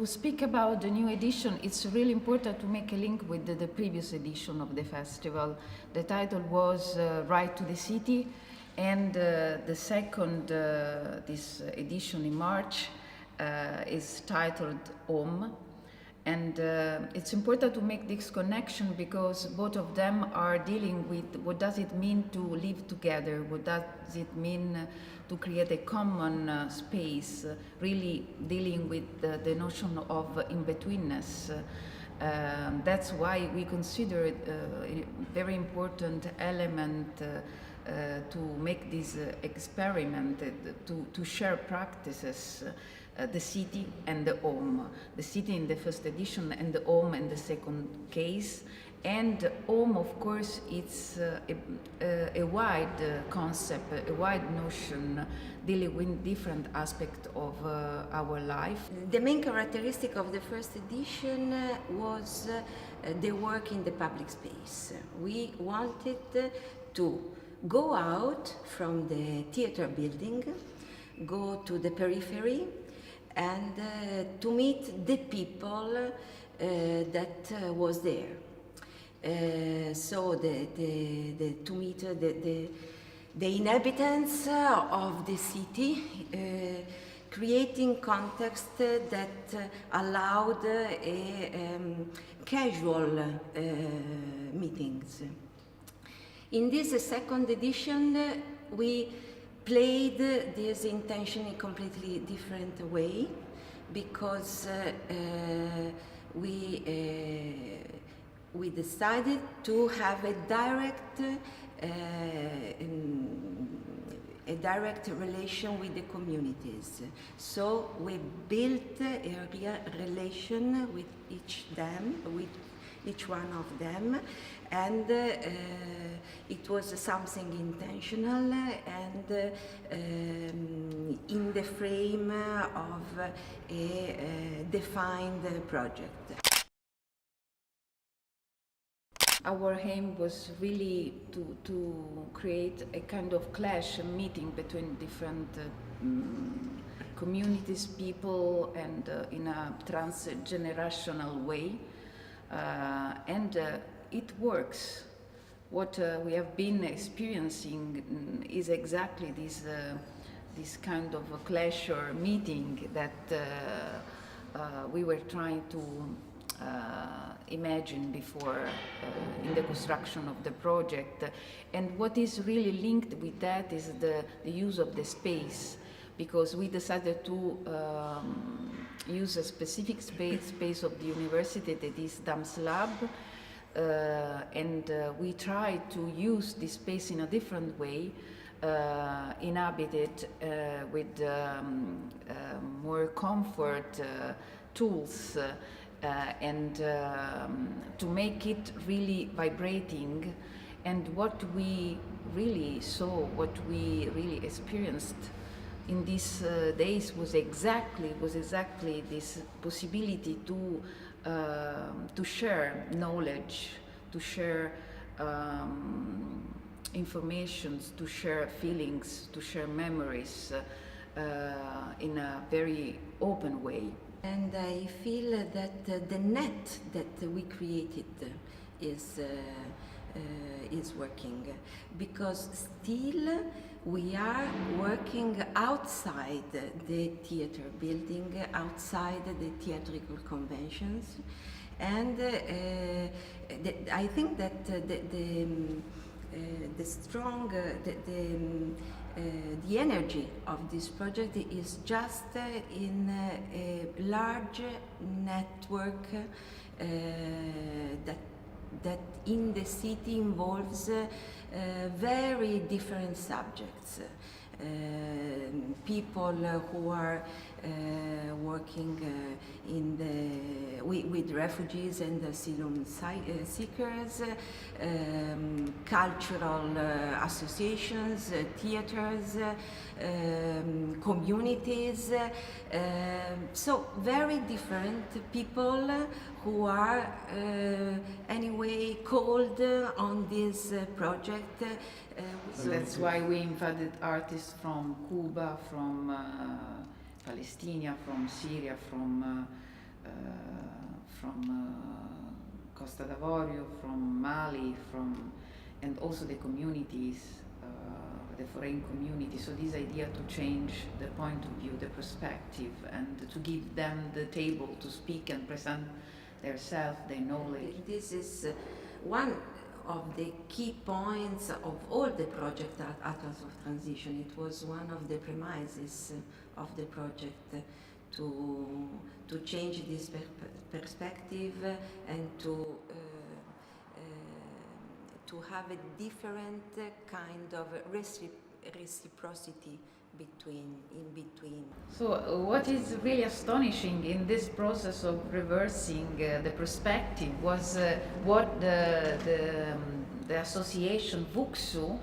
to speak about the new edition, it's really important to make a link with the previous edition of the festival. The title was Right to the City, and the second, this edition in March, is titled Home. And it's important to make this connection because both of them are dealing with what does it mean to live together, what does it mean to create a common space, really dealing with the notion of in-betweenness. That's why we consider it a very important element to make this experiment, to share practices, the city and the home. The city in the first edition and the home in the second case. And home, of course, it's a wide concept, a wide notion dealing with different aspects of our life. The main characteristic of the first edition was the work in the public space. We wanted to go out from the theater building, go to the periphery, and to meet the people that was there. So to meet the inhabitants of the city, creating context that allowed casual meetings. In this second edition, we played this intention in a completely different way because we decided to have a direct relation with the communities. So we built a real relation with each one of them, and it was something intentional and in the frame of a defined project. Our aim was really to create a kind of clash, a meeting between different communities, people, and in a transgenerational way. And it works. What we have been experiencing is exactly this kind of a clash or meeting that we were trying to imagine before in the construction of the project. And what is really linked with that is the use of the space, because we decided to use a specific space of the university that is Dam's Lab, and we try to use this space in a different way, inhabited with more comfort tools, and to make it really vibrating. And what we really saw, what we really experienced in these days was exactly this possibility to share knowledge, to share information, to share feelings, to share memories in a very open way. And I feel that the net that we created is working, because still we are working outside the theater building, outside the theatrical conventions, and I think that the energy of this project is just in a large network that in the city involves very different subjects. People who are working with refugees and asylum seekers, cultural associations, theaters, communities, so very different people who are anyway called on this project. So that's why we invited artists from Cuba, from Palestine, from Syria, from Costa d'Avorio, from Mali, and also the communities, the foreign community. So this idea to change the point of view, the perspective, and to give them the table to speak and present themselves, their knowledge. This is one of the key points of all the project at Atlas of Transition. It was one of the premises of the project to change this perspective and to have a different kind of reciprocity in between. So what is really astonishing in this process of reversing the perspective was what the association VUXU,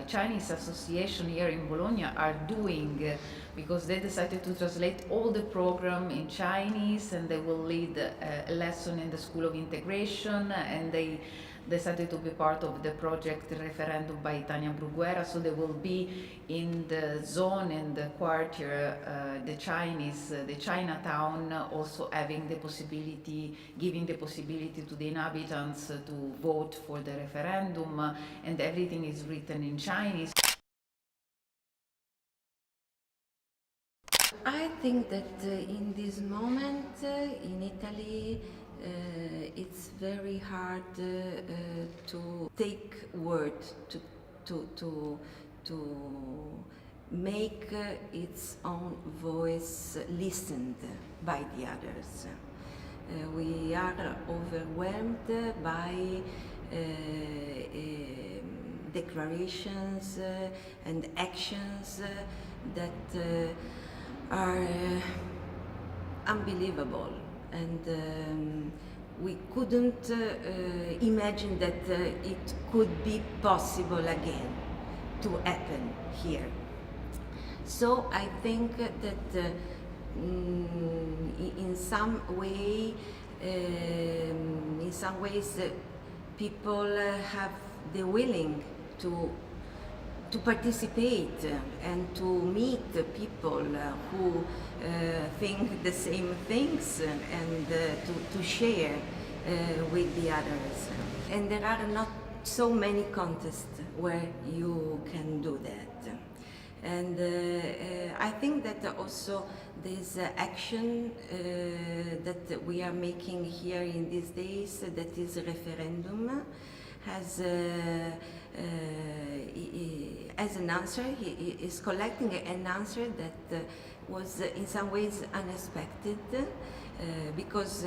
Chinese association here in Bologna, are doing, because they decided to translate all the program in Chinese, and they will lead a lesson in the School of Integration, and they decided to be part of the project Referendum by Tania Bruguera. So they will be in the zone and the quarter, the Chinatown, also having the possibility, giving the possibility to the inhabitants to vote for the referendum, and everything is written in Chinese. I think that in this moment in Italy it's very hard to take word, to make its own voice listened by the others. We are overwhelmed by declarations and actions that are unbelievable, and we couldn't imagine that it could be possible again to happen here. So I think that in some ways people have the willing to participate and to meet people who think the same things, and to share with the others. And there are not so many contests where you can do that. And I think that also this action that we are making here in these days, that is a referendum, has an answer. He is collecting an answer that was in some ways unexpected, because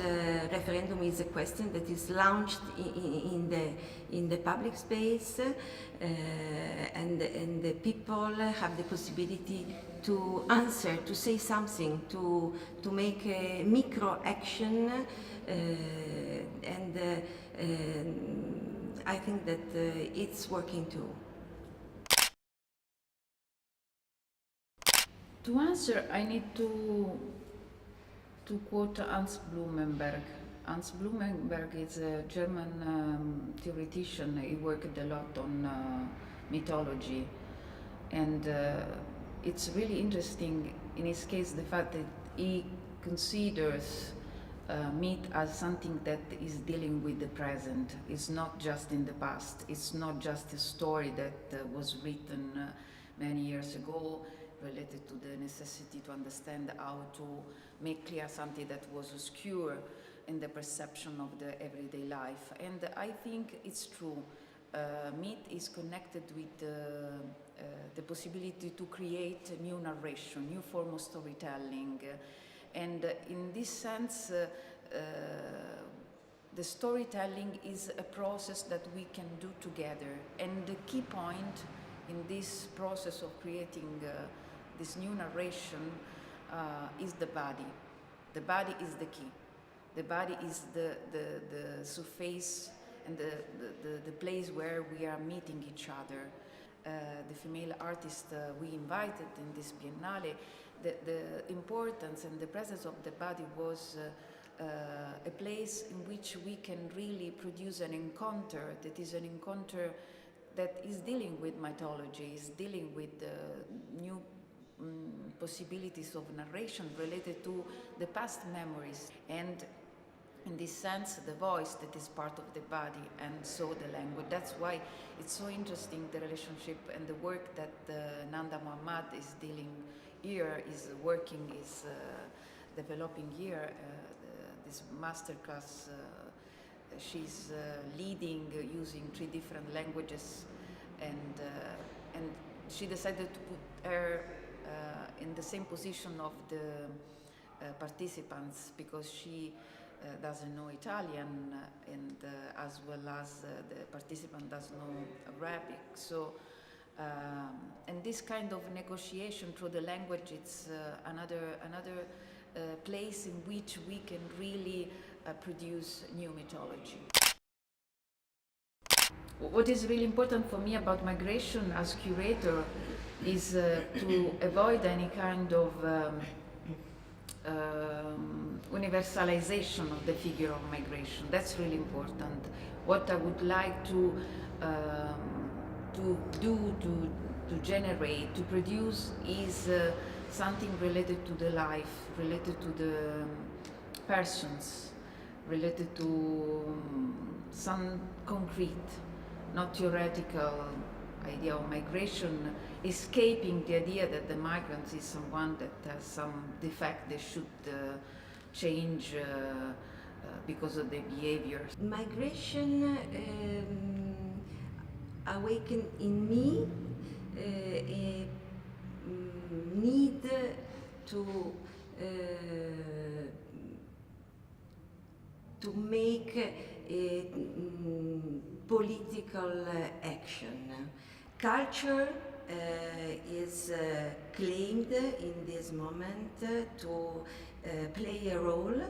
referendum is a question that is launched in the public space, and the people have the possibility to answer, to say something, to make a micro action, and I think that it's working too. To answer, I need to quote Hans Blumenberg. Hans Blumenberg is a German theoretician. He worked a lot on mythology, and it's really interesting in his case the fact that he considers myth as something that is dealing with the present. It's not just in the past. It's not just a story that was written many years ago, related to the necessity to understand how to make clear something that was obscure in the perception of the everyday life. And I think it's true. Myth is connected with the possibility to create a new narration, new form of storytelling. And in this sense, the storytelling is a process that we can do together. And the key point in this process of creating this new narration is the body. The body is the key. The body is the surface and the place where we are meeting each other. The female artist we invited in this Biennale, the importance and the presence of the body was a place in which we can really produce an encounter that is an encounter that is dealing with mythology, is dealing with new possibilities of narration related to the past memories, and in this sense the voice that is part of the body, and so the language. That's why it's so interesting, the relationship and the work that Nanda Muhammad is developing here, this masterclass she's leading using 3 different languages, and she decided to put her in the same position of the participants, because she doesn't know Italian, and as well as the participant doesn't know Arabic. So, and this kind of negotiation through the language, it's another place in which we can really produce new mythology. What is really important for me about migration as curator is to avoid any kind of universalization of the figure of migration. That's really important. What I would like to generate, to produce, is something related to the life, related to the persons, related to some concrete, not theoretical idea of migration, escaping the idea that the migrant is someone that has some defect they should change because of their behavior. Migration awakened in me a need to make a political action. Culture is claimed in this moment to play a role,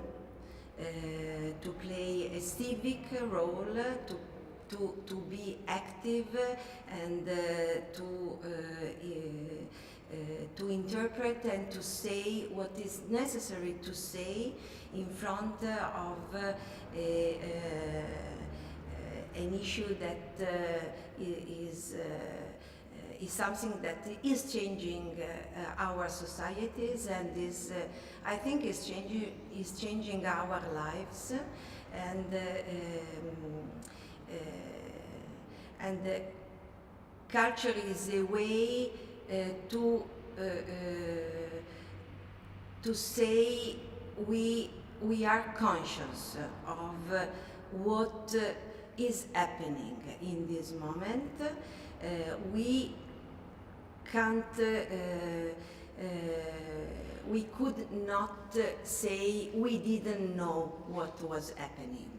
to play a civic role, to be active, and to interpret and to say what is necessary to say in front of an issue that is something that is changing our societies, and is, I think, is changing our lives, and culture is a way to say we are conscious of what is happening in this moment. We can't, we could not say we didn't know what was happening.